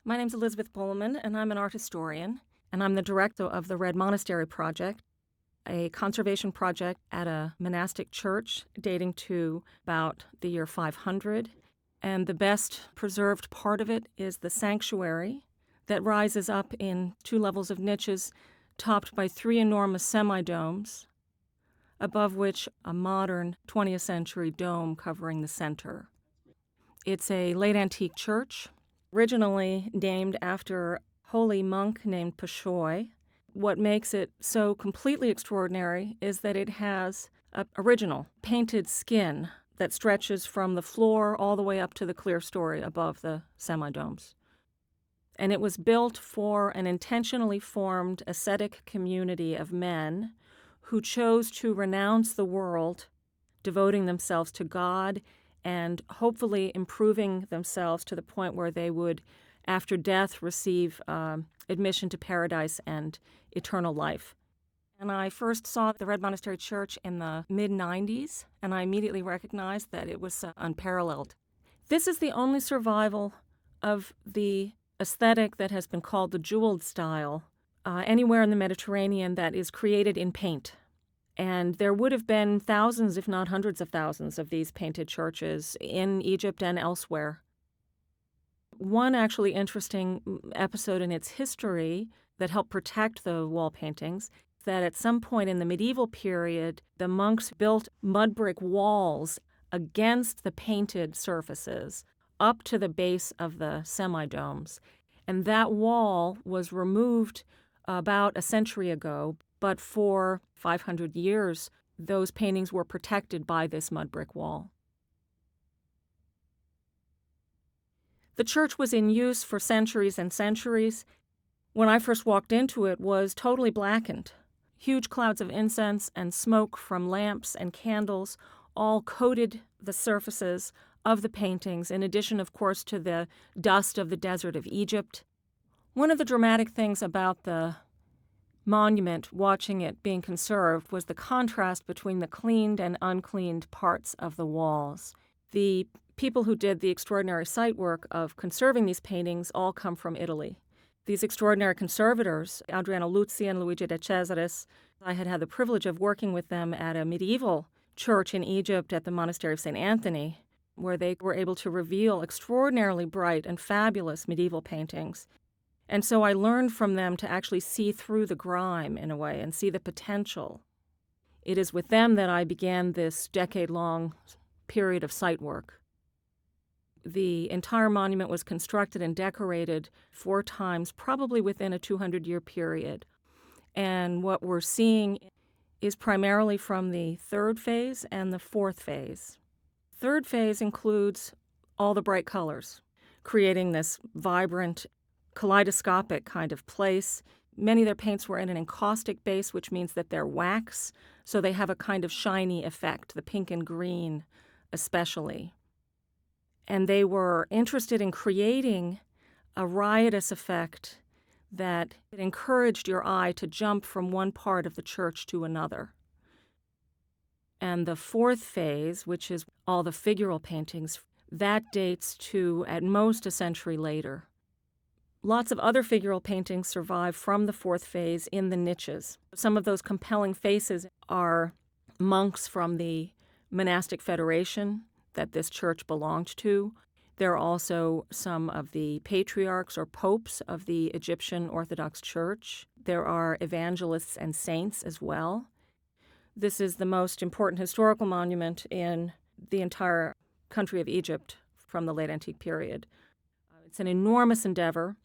My name's Elizabeth Bolman, and I'm an art historian, and I'm the director of the Red Monastery Project, a conservation project at a monastic church dating to about the year 500. And the best preserved part of it is the sanctuary that rises up in 2 levels of niches topped by 3 enormous semi-domes, above which a modern 20th century dome covering the center. It's a late antique church, originally named after a holy monk named Pashoy. What makes it so completely extraordinary is that it has an original painted skin that stretches from the floor all the way up to the clear story above the semi-domes. And it was built for an intentionally formed ascetic community of men who chose to renounce the world, devoting themselves to God and hopefully improving themselves to the point where they would, after death, receive admission to paradise and eternal life. And I first saw the Red Monastery Church in the mid-90s, and I immediately recognized that it was unparalleled. This is the only survival of the aesthetic that has been called the jeweled style anywhere in the Mediterranean that is created in paint. And there would have been thousands, if not hundreds of thousands, of these painted churches in Egypt and elsewhere. One actually interesting episode in its history that helped protect the wall paintings, that at some point in the medieval period, the monks built mud brick walls against the painted surfaces up to the base of the semi-domes. And that wall was removed about a century ago, but for 500 years, those paintings were protected by this mud brick wall. The church was in use for centuries and centuries. When I first walked into it, was totally blackened. Huge clouds of incense and smoke from lamps and candles all coated the surfaces of the paintings, in addition, of course, to the dust of the desert of Egypt. One of the dramatic things about the monument, watching it being conserved, was the contrast between the cleaned and uncleaned parts of the walls. The people who did the extraordinary site work of conserving these paintings all come from Italy. These extraordinary conservators, Adriano Luzzi and Luigi de Cesaris, I had the privilege of working with them at a medieval church in Egypt at the Monastery of St. Anthony, where they were able to reveal extraordinarily bright and fabulous medieval paintings. And so I learned from them to actually see through the grime in a way and see the potential. It is with them that I began this decade-long period of site work. The entire monument was constructed and decorated 4 times, probably within a 200-year period. And what we're seeing is primarily from the 3rd phase and the 4th phase. 3rd phase includes all the bright colors, creating this vibrant, kaleidoscopic kind of place. Many of their paints were in an encaustic base, which means that they're wax, so they have a kind of shiny effect, the pink and green especially. And they were interested in creating a riotous effect that encouraged your eye to jump from one part of the church to another. And the 4th phase, which is all the figural paintings, that dates to at most a century later. Lots of other figural paintings survive from the 4th phase in the niches. Some of those compelling faces are monks from the monastic federation that this church belonged to. There are also some of the patriarchs or popes of the Egyptian Orthodox Church. There are evangelists and saints as well. This is the most important historical monument in the entire country of Egypt from the late antique period. It's an enormous endeavor.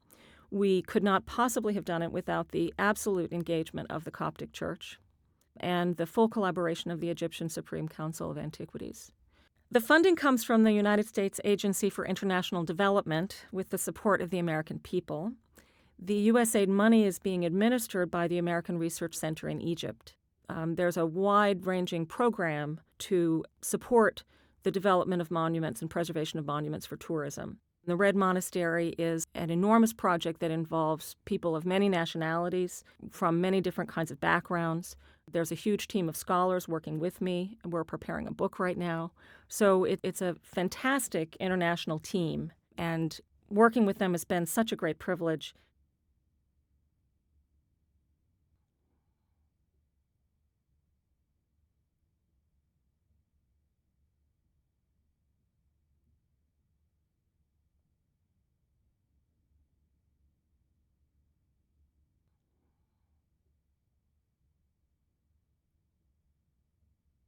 We could not possibly have done it without the absolute engagement of the Coptic Church and the full collaboration of the Egyptian Supreme Council of Antiquities. The funding comes from the United States Agency for International Development with the support of the American people. The USAID money is being administered by the American Research Center in Egypt. There's a wide-ranging program to support the development of monuments and preservation of monuments for tourism. The Red Monastery is an enormous project that involves people of many nationalities from many different kinds of backgrounds. There's a huge team of scholars working with me. We're preparing a book right now. So it's a fantastic international team. And Working with them has been such a great privilege.